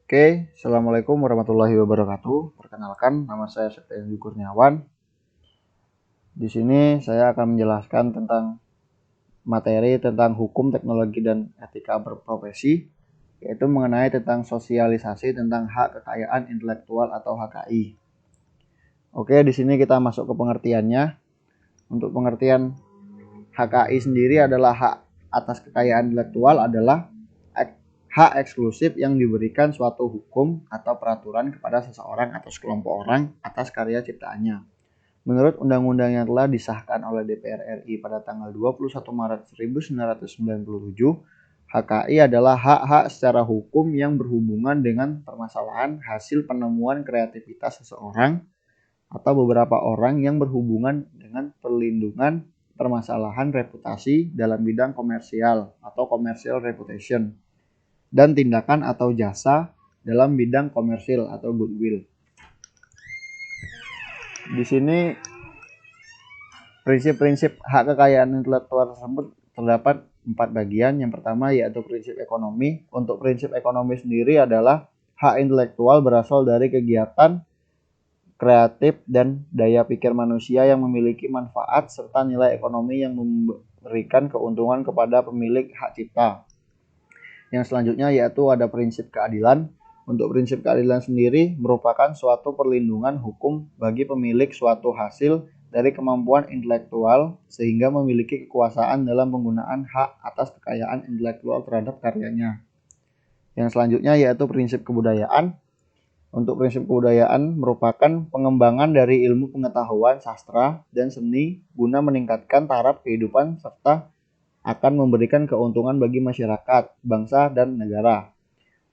Oke, Assalamualaikum warahmatullahi wabarakatuh. Perkenalkan, nama saya Septian Kurniawan. Di sini saya akan menjelaskan tentang materi tentang hukum, teknologi, dan etika berprofesi, yaitu mengenai tentang sosialisasi tentang hak kekayaan intelektual atau HKI. Oke, di sini kita masuk ke pengertiannya. Untuk pengertian HKI sendiri adalah hak atas kekayaan intelektual adalah hak eksklusif yang diberikan suatu hukum atau peraturan kepada seseorang atau sekelompok orang atas karya ciptaannya. Menurut undang-undang yang telah disahkan oleh DPR RI pada tanggal 21 Maret 1997, HKI adalah hak-hak secara hukum yang berhubungan dengan permasalahan hasil penemuan kreativitas seseorang atau beberapa orang yang berhubungan dengan perlindungan permasalahan reputasi dalam bidang komersial atau commercial reputation dan tindakan atau jasa dalam bidang komersil atau goodwill. Di sini prinsip-prinsip hak kekayaan intelektual tersebut terdapat 4 bagian. Yang pertama yaitu prinsip ekonomi. Untuk prinsip ekonomi sendiri adalah hak intelektual berasal dari kegiatan kreatif dan daya pikir manusia yang memiliki manfaat serta nilai ekonomi yang memberikan keuntungan kepada pemilik hak cipta. Yang selanjutnya yaitu ada prinsip keadilan. Untuk prinsip keadilan sendiri merupakan suatu perlindungan hukum bagi pemilik suatu hasil dari kemampuan intelektual sehingga memiliki kekuasaan dalam penggunaan hak atas kekayaan intelektual terhadap karyanya. Yang selanjutnya yaitu prinsip kebudayaan. Untuk prinsip kebudayaan merupakan pengembangan dari ilmu pengetahuan, sastra, dan seni guna meningkatkan taraf kehidupan serta akan memberikan keuntungan bagi masyarakat, bangsa, dan negara.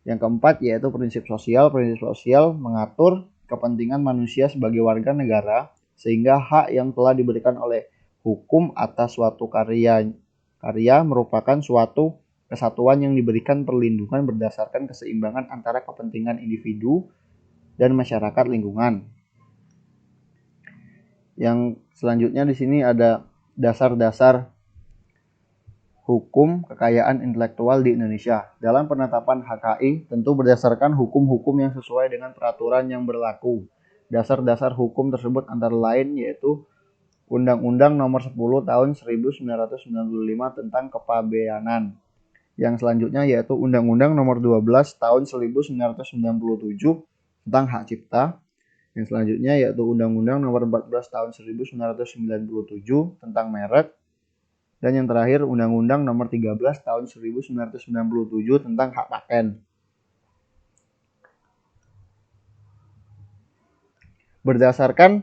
Yang keempat yaitu prinsip sosial. Prinsip sosial mengatur kepentingan manusia sebagai warga negara sehingga hak yang telah diberikan oleh hukum atas suatu karya merupakan suatu kesatuan yang diberikan perlindungan berdasarkan keseimbangan antara kepentingan individu dan masyarakat lingkungan. Yang selanjutnya di sini ada dasar-dasar hukum kekayaan intelektual di Indonesia. Dalam penetapan HKI tentu berdasarkan hukum-hukum yang sesuai dengan peraturan yang berlaku. Dasar-dasar hukum tersebut antara lain yaitu Undang-Undang Nomor 10 Tahun 1995 tentang Kepabeanan. Yang selanjutnya yaitu Undang-Undang Nomor 12 Tahun 1997 tentang hak cipta. Yang selanjutnya yaitu Undang-Undang Nomor 14 Tahun 1997 tentang merek. Dan yang terakhir Undang-Undang Nomor 13 Tahun 1997 tentang hak paten. Berdasarkan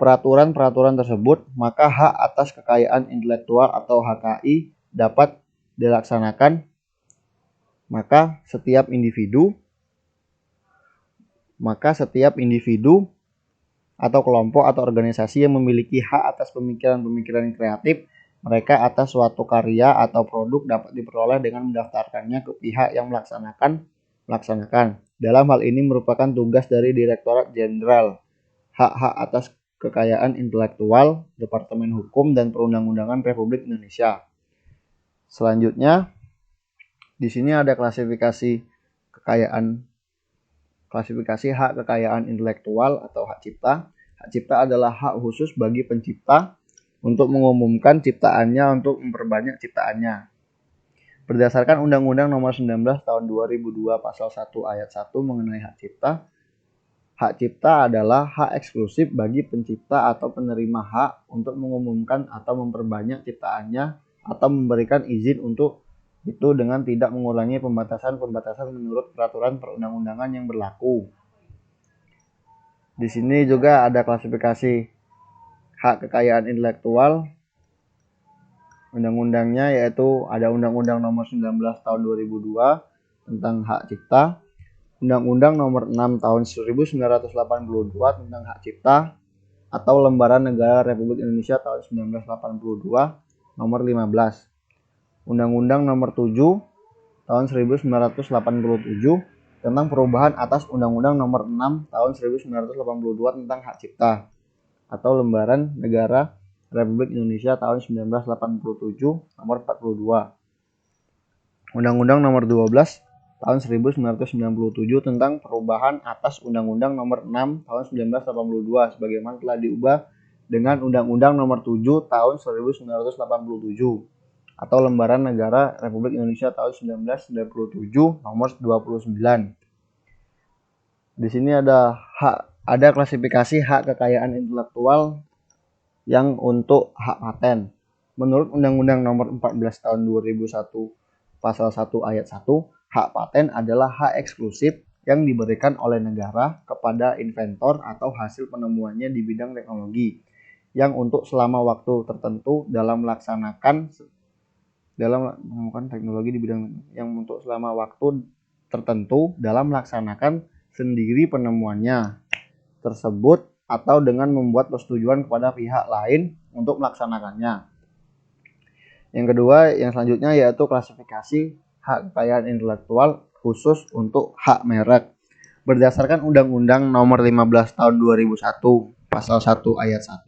peraturan-peraturan tersebut, maka hak atas kekayaan intelektual atau HKI dapat dilaksanakan. Maka setiap individu atau kelompok atau organisasi yang memiliki hak atas pemikiran-pemikiran kreatif mereka atas suatu karya atau produk dapat diperoleh dengan mendaftarkannya ke pihak yang melaksanakan. Dalam hal ini merupakan tugas dari Direktorat Jenderal Hak-Hak atas Kekayaan Intelektual, Departemen Hukum dan Perundang-undangan Republik Indonesia. Selanjutnya, di sini ada klasifikasi hak kekayaan intelektual atau hak cipta. Hak cipta adalah hak khusus bagi pencipta untuk mengumumkan ciptaannya untuk memperbanyak ciptaannya. Berdasarkan Undang-Undang Nomor 19 Tahun 2002 Pasal 1 Ayat 1 mengenai hak cipta adalah hak eksklusif bagi pencipta atau penerima hak untuk mengumumkan atau memperbanyak ciptaannya atau memberikan izin untuk itu dengan tidak mengurangi pembatasan-pembatasan menurut peraturan perundang-undangan yang berlaku. Di sini juga ada klasifikasi hak kekayaan intelektual. Undang-undangnya yaitu ada Undang-Undang Nomor 19 Tahun 2002 tentang hak cipta, Undang-Undang Nomor 6 Tahun 1982 tentang hak cipta atau Lembaran Negara Republik Indonesia tahun 1982 Nomor 15, Undang-Undang Nomor 7 Tahun 1987 tentang perubahan atas Undang-Undang Nomor 6 Tahun 1982 tentang hak cipta atau Lembaran Negara Republik Indonesia tahun 1987 Nomor 42, Undang-Undang Nomor 12 tahun 1997 tentang perubahan atas Undang-Undang Nomor 6 tahun 1982 sebagaimana telah diubah dengan Undang-Undang Nomor 7 tahun 1987 atau Lembaran Negara Republik Indonesia tahun 1997 nomor 29. Di sini ada klasifikasi hak kekayaan intelektual yang untuk hak paten. Menurut Undang-Undang Nomor 14 tahun 2001 pasal 1 ayat 1, hak paten adalah hak eksklusif yang diberikan oleh negara kepada inventor atau hasil penemuannya di bidang teknologi yang untuk selama waktu tertentu dalam melaksanakan sendiri penemuannya tersebut atau dengan membuat persetujuan kepada pihak lain untuk melaksanakannya. Yang kedua, yang selanjutnya yaitu klasifikasi hak kekayaan intelektual khusus untuk hak merek. Berdasarkan Undang-Undang Nomor 15 tahun 2001 pasal 1 ayat 1,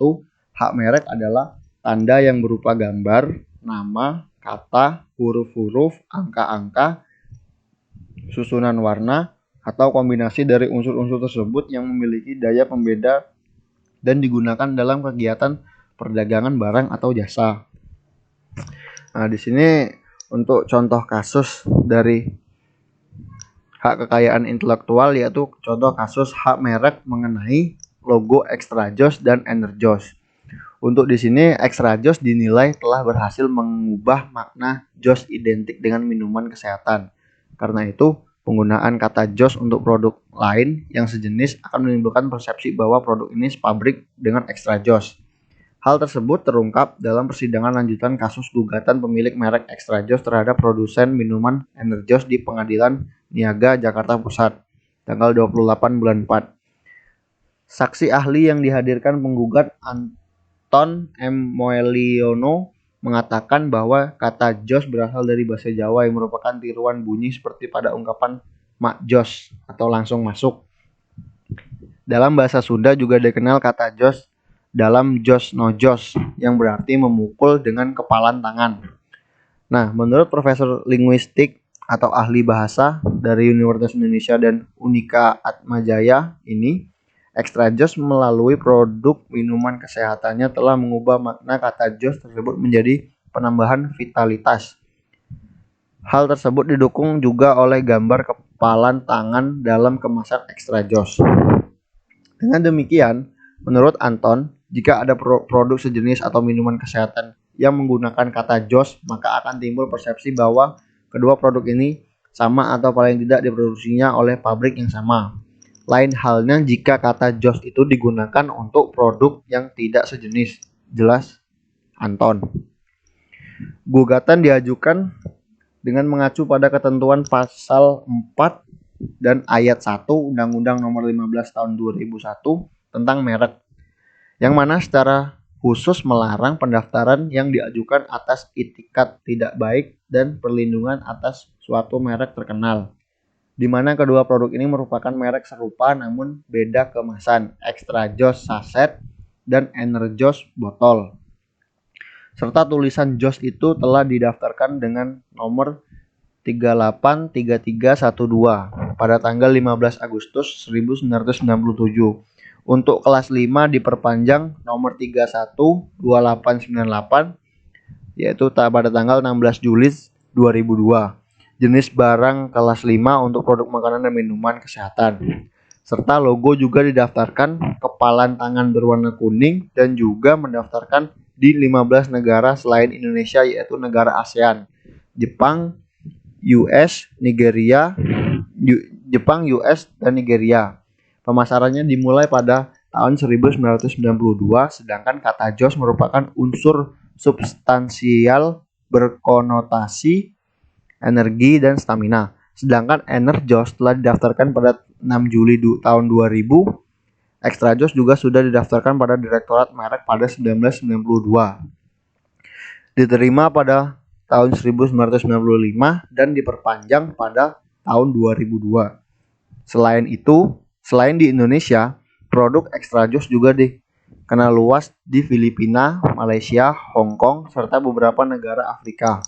hak merek adalah tanda yang berupa gambar, nama, kata, huruf-huruf, angka-angka, susunan warna, atau kombinasi dari unsur-unsur tersebut yang memiliki daya pembeda dan digunakan dalam kegiatan perdagangan barang atau jasa. Nah, di sini untuk contoh kasus dari hak kekayaan intelektual yaitu contoh kasus hak merek mengenai logo Extra Joss dan Enerjos. Untuk di sini Extra Joss dinilai telah berhasil mengubah makna Joss identik dengan minuman kesehatan. Karena itu, penggunaan kata Joss untuk produk lain yang sejenis akan menimbulkan persepsi bahwa produk ini sepabrik dengan Extra Joss. Hal tersebut terungkap dalam persidangan lanjutan kasus gugatan pemilik merek Extra Joss terhadap produsen minuman Enerjos di Pengadilan Niaga Jakarta Pusat, tanggal 28 bulan 4. Saksi ahli yang dihadirkan penggugat Anton M. Moeliono mengatakan bahwa kata Joss berasal dari bahasa Jawa yang merupakan tiruan bunyi seperti pada ungkapan mak jos atau langsung masuk. Dalam bahasa Sunda juga dikenal kata Joss dalam jos no jos yang berarti memukul dengan kepalan tangan. Nah, menurut Profesor Linguistik atau ahli bahasa dari Universitas Indonesia dan Unika Atmajaya ini, Extra Joss melalui produk minuman kesehatannya telah mengubah makna kata Joss tersebut menjadi penambahan vitalitas. Hal tersebut didukung juga oleh gambar kepalan tangan dalam kemasan Extra Joss. Dengan demikian, menurut Anton, jika ada produk sejenis atau minuman kesehatan yang menggunakan kata Joss, maka akan timbul persepsi bahwa kedua produk ini sama atau paling tidak diproduksinya oleh pabrik yang sama. Lain halnya jika kata Joss itu digunakan untuk produk yang tidak sejenis, jelas Anton. Gugatan diajukan dengan mengacu pada ketentuan pasal 4 dan ayat 1 Undang-Undang Nomor 15 tahun 2001 tentang merek, yang mana secara khusus melarang pendaftaran yang diajukan atas itikat tidak baik dan perlindungan atas suatu merek terkenal, di mana kedua produk ini merupakan merek serupa namun beda kemasan, Extra Joss saset dan Enerjos botol. Serta tulisan Joss itu telah didaftarkan dengan nomor 383312 pada tanggal 15 Agustus 1997. Untuk kelas 5 diperpanjang nomor 312898 yaitu pada tanggal 16 Juli 2002. Jenis barang kelas 5 untuk produk makanan dan minuman kesehatan. Serta logo juga didaftarkan kepalan tangan berwarna kuning dan juga mendaftarkan di 15 negara selain Indonesia yaitu negara ASEAN, Jepang, US, dan Nigeria. Pemasarannya dimulai pada tahun 1992, sedangkan kata Joss merupakan unsur substansial berkonotasi energi dan stamina. Sedangkan Enerjos telah didaftarkan pada 6 Juli tahun 2000. Extra Joss juga sudah didaftarkan pada Direktorat Merek pada 1992. Diterima pada tahun 1995 dan diperpanjang pada tahun 2002. Selain di Indonesia, produk Extra Joss juga dikenal luas di Filipina, Malaysia, Hong Kong, serta beberapa negara Afrika.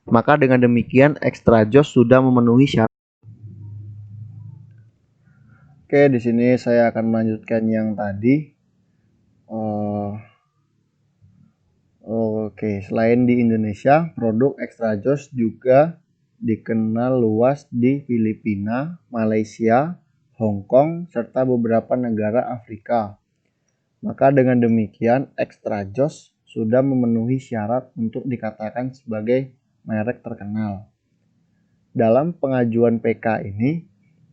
Maka dengan demikian Extra Joss sudah memenuhi syarat Oke, di sini saya akan melanjutkan yang tadi. Oke, selain di Indonesia, produk extra joss juga dikenal luas di Filipina, Malaysia, Hong Kong, serta beberapa negara Afrika. Maka dengan demikian, extra joss sudah memenuhi syarat untuk dikatakan sebagai merek terkenal. Dalam pengajuan PK ini,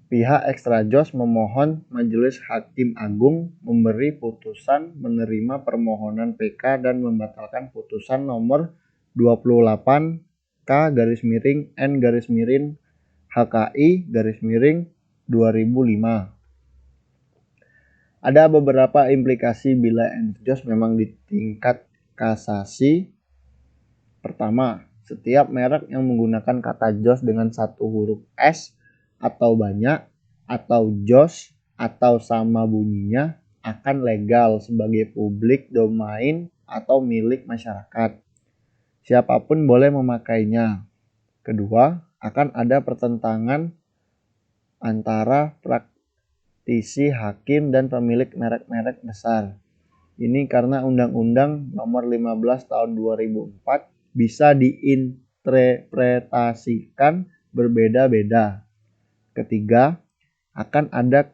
pihak extra joss memohon Majelis Hakim Agung memberi putusan menerima permohonan PK dan membatalkan putusan nomor 28 K/N/HKI 2005. Ada beberapa implikasi bila Enerjos memang di tingkat kasasi. Pertama, setiap merek yang menggunakan kata jos dengan satu huruf S atau banyak atau jos atau sama bunyinya akan legal sebagai publik domain atau milik masyarakat. Siapapun boleh memakainya. Kedua, akan ada pertentangan antara praktisi hakim dan pemilik merek-merek besar. Ini karena Undang-Undang Nomor 15 Tahun 2004 bisa diinterpretasikan berbeda-beda. Ketiga, akan ada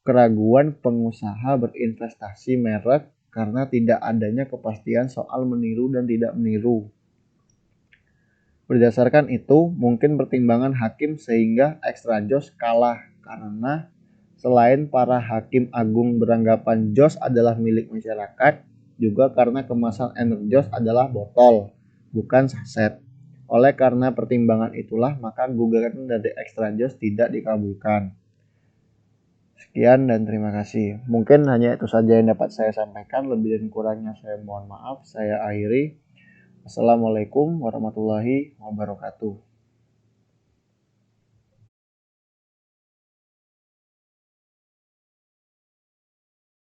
keraguan pengusaha berinvestasi merek karena tidak adanya kepastian soal meniru dan tidak meniru. Berdasarkan itu, mungkin pertimbangan hakim sehingga extra joss kalah karena selain para hakim agung beranggapan jos adalah milik masyarakat, juga karena kemasan Enerjos adalah botol, bukan saset. Oleh karena pertimbangan itulah, maka gugatan dari extra joss tidak dikabulkan. Sekian dan terima kasih. Mungkin hanya itu saja yang dapat saya sampaikan. Lebih dan kurangnya saya mohon maaf. Saya akhiri. Assalamualaikum warahmatullahi wabarakatuh.